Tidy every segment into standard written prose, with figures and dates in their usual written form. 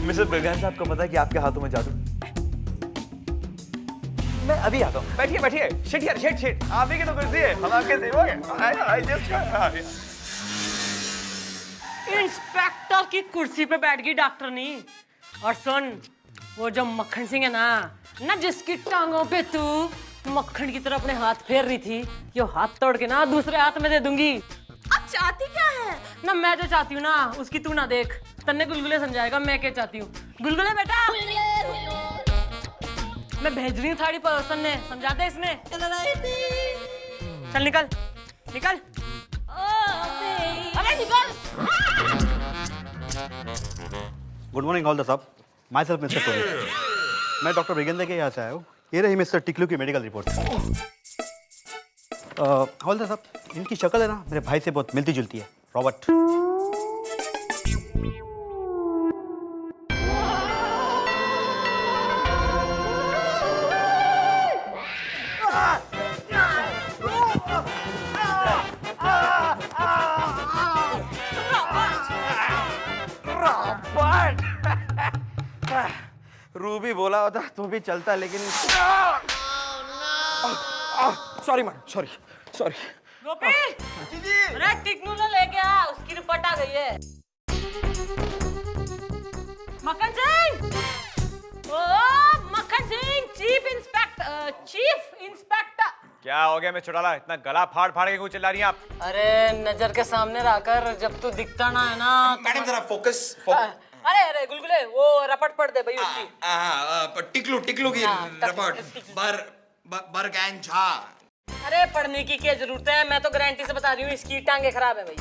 Mister brilliant साहब को पता है कि आपके हाथों में जादू। मैं अभी आता हूँ। बैठिए बैठिए। शिट यार शिट। आप ही की तो कुर्सी है, हम आपके सेवक हैं। I just इंस्पेक्टर की कुर्सी पे बैठ गई डॉक्टरनी। और सुन, वो जो मक्खन सिंह है ना जिसकी टांगों पे तू मक्खन की तरह अपने हाथ फेर रही थी, ये हाथ तोड़ के ना दूसरे हाथ में दे दूंगी। अब चाहती क्या है? ना मैं जो चाहती हूँ ना उसकी तू ना देख। तन्ने गुलगुले समझाएगा मैं क्या चाहती हूँ। गुलगुले बेटा, मैं भेज रही हूँ थाली पड़ोसन ने, समझाते इसने। चल निकल निकल। अरे निकल। Good morning all the sub. My self mister Tony. मैं डॉक्टर ब्रिगेंदर के यहाँ से आया हूँ। ये रही मिस्टर टिकलू की medical report. All the sub, इनकी शक्ल है ना मेरे भाई से बहुत मिलती जुलती है, रॉबर्ट। रूबी बोला होता तो भी चलता, लेकिन सॉरी मैडम, सॉरी। गोपी, अरे टिकनू ने लेके आ, उसकी रिपोर्ट आ गई है। मक्खन सिंह, मक्खन सिंह, चीफ इंस्पेक्टर। क्या हो गया मैं चुड़ाला, इतना गला फाड़ फाड़ के क्यों चिल्ला रही हैं आप? अरे नजर के सामने रहकर जब तू दिखता ना है ना। मैडम जरा फोकस। अरे गुलगुले, वो रपट पढ़ दे भाई उसकी। टिकलू की रपट बरगैन झा। अरे पढ़ने की क्या जरूरत है, मैं तो गारंटी से बता रही हूँ इसकी टांगे खराब है भाई।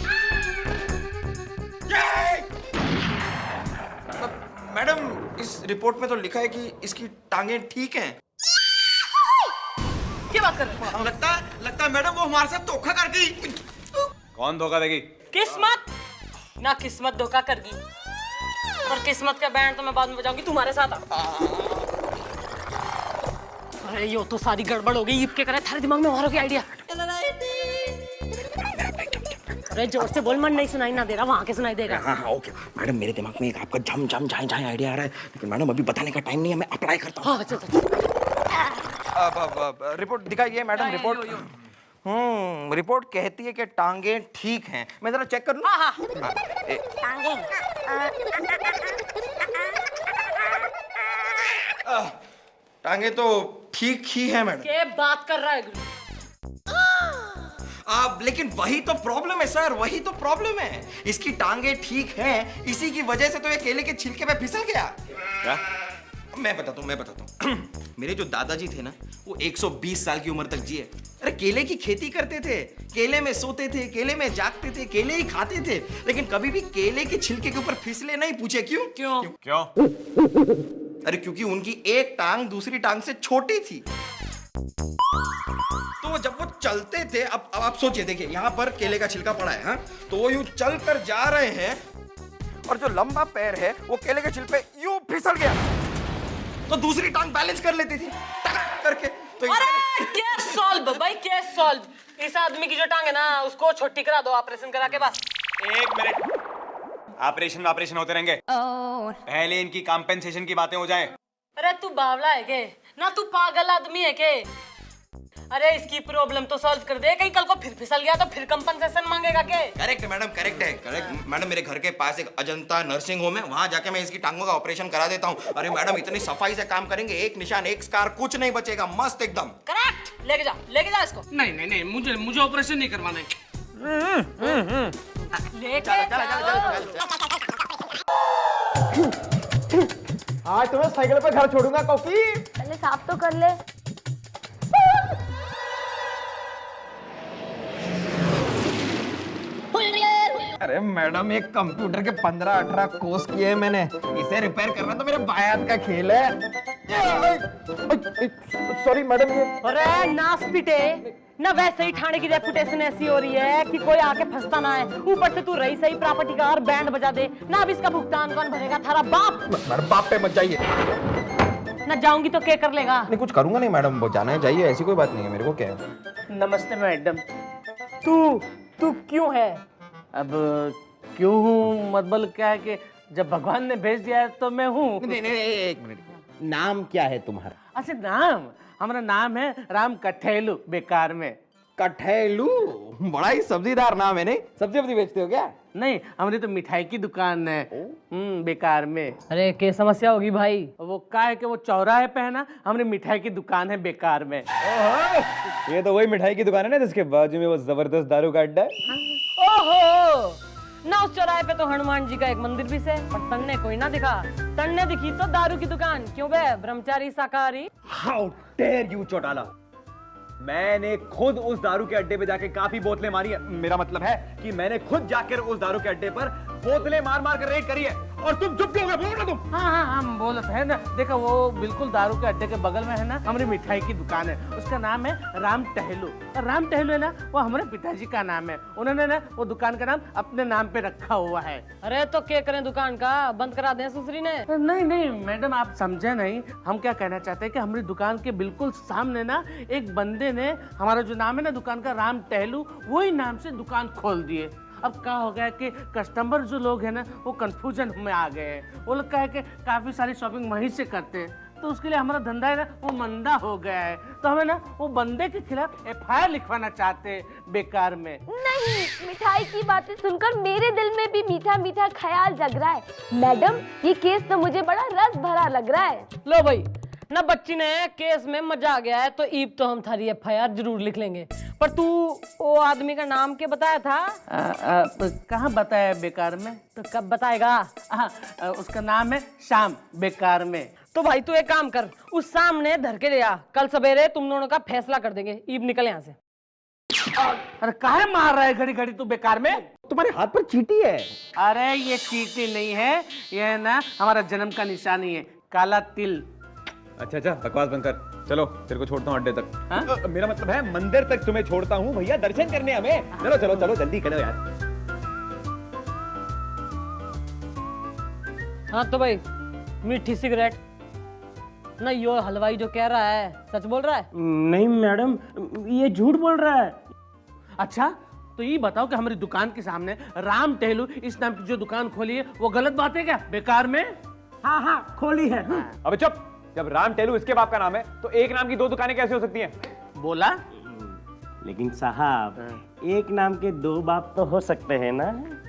मैडम इस रिपोर्ट में तो लिखा है कि इसकी टांगे ठीक हैं। क्या बात कर रहे हो? लगता है मैडम वो हमारे साथ धोखा कर गई। कौन धोखा देगी? किस्मत ना, किस्मत धोखा कर गई। और किस्मत का बैंड तो मैं बाद में बजाऊंगी, तुम्हारे साथ आ। अरे यो तो सारी गड़बड़ हो गई। के करे थारे दिमाग में और क्या आइडिया? अरे जोर से बोल, मन नहीं सुनाई ना दे रहा, वहां के सुनाई देगा। हाँ ओके मैडम, मेरे दिमाग में एक आपका झम झम झाई झाई आइडिया आ रहा है, लेकिन मैडम अभी बताने का टाइम नहीं है, मैं अप्लाई करता हूँ। हाँ चल। रिपोर्ट दिखाइए मैडम। रिपोर्ट रिपोर्ट कहती है कि टांगे ठीक हैं। मैं जरा चेक कर लूं। हाँ। टांगे तो ठीक ही है मैडम। क्या बात कर रहा है? लेकिन वही तो प्रॉब्लम है सर, वही तो प्रॉब्लम है। इसकी टांगे ठीक हैं, इसी की वजह से तो ये केले के छिलके पे फिसल गया। क्या? मैं बताता हूँ। मेरे जो दादाजी थे ना, वो 120 साल की उम्र तक जिए। अरे केले की खेती करते थे, केले में सोते थे, केले में जागते थे, केले ही खाते थे, लेकिन कभी भी केले के छिलके के ऊपर फिसले नहीं। पूछे क्यों? अरे क्योंकि उनकी एक टांग दूसरी टांग से छोटी थी। तो जब वो चलते थे, अब आप सोचिए, देखिए यहाँ पर केले का छिलका पड़ा है, हाँ? तो वो यूं चल कर जा रहे हैं और जो लंबा पैर है वो केले के छिलके पे यूं फिसल गया, तो दूसरी टांग बैलेंस कर लेती थी टक करके। तो अरे केस सॉल्व भाई, केस सॉल्व। इस आदमी की जो टांग है ना उसको छोटी करा दो, ऑपरेशन करा के बस। एक मिनट, ऑपरेशन होते रहेंगे। पहले इनकी कॉम्पेंसेशन की बातें हो जाएं। अरे तू बावला है के ना, तू पागल आदमी है के? अरे इसकी प्रॉब्लम तो सॉल्व कर दे, कहीं कल को फिर फिसल गया तो फिर कंपनसेशन मांगेगा के? Correct madam, correct madam. मेरे घर के पास एक अजंता नर्सिंग होम है, वहां जाके मैं इसकी टांगों का ऑपरेशन करा देता हूँ। अरे मैडम इतनी सफाई से काम करेंगे, एक निशान एक स्कार कुछ नहीं बचेगा, मस्त एकदम। करेक्ट, लेके जा इसको। नहीं, मुझे ऑपरेशन नहीं करवाना है। आज तुम्हें साइकिल पे घर छोड़ूंगा कॉफी। पहले साफ तो कर ले। अरे मैडम, एक कंप्यूटर के 15-18 कोर्स किए हैं मैंने, इसे रिपेयर करना तो मेरे बायात का खेल है। Sorry madam. ये अरे नास पिटे ना, वैसे ही थाने की रेपुटेशन ऐसी हो रही है कि कोई आके फंसता ना है। ऊपर से तू रही सही प्रॉपर्टी का और बैंड बजा दे ना। अब इसका भुगतान कौन भरेगा? थारा बाप। मैडम बाप पे मत जाइए। ना जाऊंगी तो क्या कर लेगा? नहीं कुछ करूंगा नहीं मैडम, वो जाना है जाइए, ऐसी कोई बात नहीं है। मेरे को क्या है? नमस्ते मैडम। तू क्यों है? अब क्यों हूँ मतलब क्या है कि जब भगवान ने भेज दिया है तो मैं हूँ। नहीं नहीं एक मिनट, नाम क्या है तुम्हारा? अच्छा नाम, हमारा नाम है राम कठेलू बेकार में। कठेलू, बड़ा ही सब्जीदार नाम है। नहीं सब्जी वब्जी बेचते हो क्या? नहीं, हमारी तो मिठाई की दुकान है बेकार में। अरे क्या समस्या होगी भाई? वो क्या है कि वो चौराहे पे है ना, हमारी मिठाई की दुकान है बेकार में। ये तो वही मिठाई की दुकान है ना जिसके बाजू में वो जबरदस्त दारू का अड्डा है। ओहो, ना उस चौराहे पे तो हनुमान जी का एक मंदिर भी है, पर तन्ने कोई ना दिखा। तन्ने दिखी तो दारू की दुकान। क्यों बे ब्रह्मचारी शाकाहारी? हाउ डेयर यू चौटाला, मैंने खुद उस दारू के अड्डे पे जाके काफी बोतलें मारी है। मेरा मतलब है कि मैंने खुद जाकर उस दारू के अड्डे पर बोतलें मार मार कर रेड करी है, और तुम चुप क्यों हो गए? बोलो ना तुम। हाँ हम बोलत है ना। देखो वो बिल्कुल दारू के अड्डे के बगल में है ना हमारी मिठाई की दुकान है, उसका नाम है राम टहलू। और राम टहलू है ना वो हमारे पिताजी का नाम है, उन्होंने ना वो दुकान का नाम अपने नाम पे रखा हुआ है। अरे तो क्या करें, दुकान का बंद करा दें सुसरी ने? नहीं नहीं मैडम, आप समझे नहीं। हम क्या कहना चाहते हैं कि हमारी दुकान के बिल्कुल सामने ना एक बंदे ने हमारा जो नाम है ना दुकान का राम टहलू, वही नाम से दुकान खोल दिए। अब क्या हो गया कि कस्टमर जो लोग हैं ना वो कंफ्यूजन में आ गए हैं। वो लोग कहे कि काफ़ी सारी शॉपिंग वहीं से करते हैं, तो उसके लिए हमारा धंधा है ना वो मंदा हो गया है। तो हमें ना वो बंदे के खिलाफ FIR लिखवाना चाहते हैं बेकार में। नहीं, मिठाई की बातें सुनकर मेरे दिल में भी मीठा मीठा ख्याल जग रहा है। मैडम ये केस तो मुझे बड़ा रस भरा लग रहा है। लो भाई, ना बच्ची ने केस में मजा आ गया है तो ईब तो हम थारी FIR जरूर लिख लेंगे। पर तू वो आदमी का नाम क्या बताया था? कहाँ बताया बेकार में? तो कब बताएगा? उसका नाम है श्याम बेकार में। तो भाई तू एक काम कर, उस सामने धर के ले आ, कल सवेरे तुम दोनों का फैसला कर देंगे। ईब निकल यहाँ से। अरे काहे मार रहा है घड़ी घड़ी तू बेकार में? तुम्हारे हाथ पर चींटी है। अरे ये चींटी नहीं है, ये ना हमारा जन्म का निशानी है, काला तिल। अच्छा बकवास बंद कर, चलो तेरे को छोड़ता हूँ अड्डे तक। हाँ? मेरा मतलब है मंदिर तक तुम्हें छोड़ता हूँ भैया, दर्शन करने हमें। चलो चलो चलो जल्दी करो यार। हाँ तो भाई मीठी सिगरेट ना, यो हलवाई जो कह रहा है सच बोल रहा है? नहीं मैडम, ये झूठ बोल रहा है। अच्छा तो ये बताओ कि हमारी दुकान के सामने राम टहलू इस नाम की जो दुकान खोली है वो गलत बात है क्या बेकार में? हाँ खोली है। अबे चुप, जब राम टेलू इसके बाप का नाम है तो एक नाम की दो दुकानें कैसे हो सकती हैं? बोला। लेकिन साहब एक नाम के दो बाप तो हो सकते हैं ना?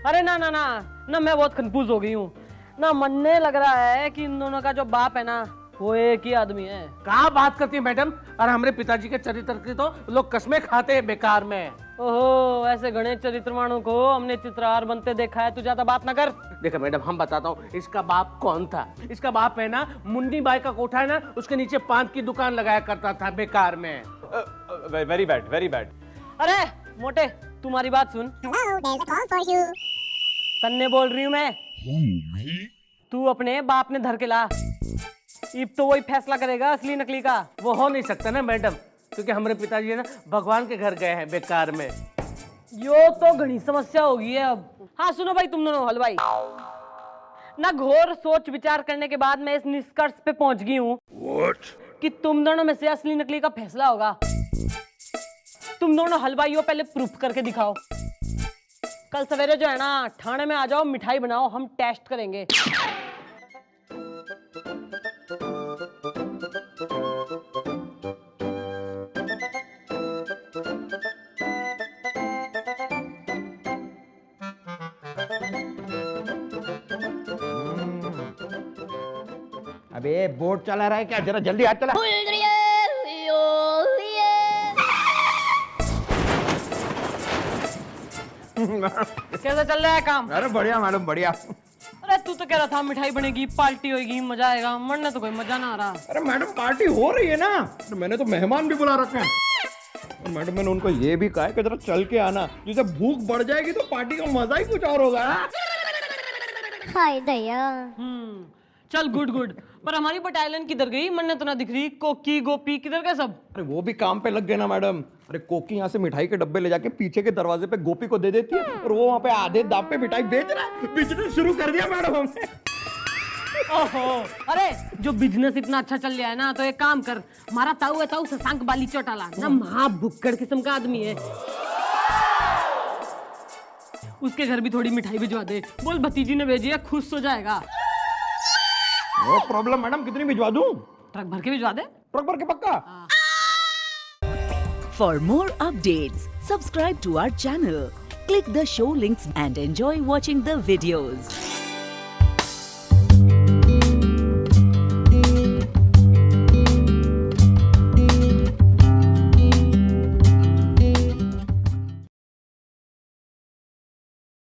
अरे ना ना ना ना, मैं बहुत कंफ्यूज हो गई हूँ ना। मनने लग रहा है कि इन दोनों का जो बाप है ना वो एक ही आदमी है। कहाँ बात करती है मैडम? और हमारे पिताजी के चरित्र की तो लोग कसमें खाते हैं बेकार में। ओहो, ऐसे गणेश चरित्रवाणों को हमने चित्रहार बनते देखा है, तू ज्यादा बात ना कर। देखो मैडम हम बताता हूँ इसका बाप कौन था। इसका बाप है ना मुन्नी बाई का कोठा है ना, उसके नीचे पान की दुकान लगाया करता था बेकार में। Very bad very bad. अरे मोटे तुम्हारी बात सुन। तन्ने बोल रही हूँ मैं। तू अपने बाप ने धर के ला, इब तो वही फैसला करेगा असली नकली का। वो हो नहीं सकता ना मैडम, क्योंकि हमारे पिताजी है ना भगवान के घर गए हैं बेकार में। यो तो घनी समस्या होगी है अब। हाँ सुनो भाई तुम दोनों हलवाई, ना घोर सोच विचार करने के बाद मैं इस निष्कर्ष पे पहुंच गई हूँ कि तुम दोनों में से असली नकली का फैसला होगा। तुम दोनों हलवाइयों पहले प्रूफ करके दिखाओ। कल सवेरे जो है ना थाने में आ जाओ, मिठाई बनाओ, हम टेस्ट करेंगे। अबे बोट चला रहा है क्या? जरा जल्दी हाथ चला। कैसा चल रहा है काम? अरे बढ़िया मैडम बढ़िया। अरे तू तो कह रहा था मिठाई बनेगी, पार्टी होगी, मजा आएगा। मरने तो कोई मजा ना आ रहा। अरे मैडम पार्टी हो रही है ना, तो मैंने तो मेहमान भी बुला रखे हैं। मैडम मैंने उनको ये भी कहा है कि जरा चल के आना, जिसे भूख बढ़ जाएगी तो पार्टी का मजा ही कुछ और होगा। हाय दया। चल गुड गुड। पर हमारी बटालियन किधर गई? मन्ने तो ना दिख रही। कोकी गोपी किधर गए सब? अरे वो भी काम पे लग गए ना मैडम। अरे कोकी यहाँ से मिठाई के डब्बे ले जाके पीछे के दरवाजे पे गोपी को दे देती है, और वो वहाँ पे आधे दाम पे मिठाई बेच रहा है। बिजनेस शुरू कर दिया मैडम हमने। ओहो, अरे जो बिजनेस इतना अच्छा चल रहा है ना, तो एक काम कर, हमारा ताऊ है ताऊ शशांक बाली चौटाला ना, महा भुक्कड़ किस्म का आदमी है। उसके घर भी थोड़ी मिठाई भिजवा दे। बोल भतीजी ने भेजी है, खुश हो जाएगा। नो प्रॉब्लम मैडम, कितनी भिजवा दूं? ट्रक भर के भिजवा दे। ट्रक भर के पक्का? For more updates, subscribe to our channel, click the show links and enjoy watching the videos.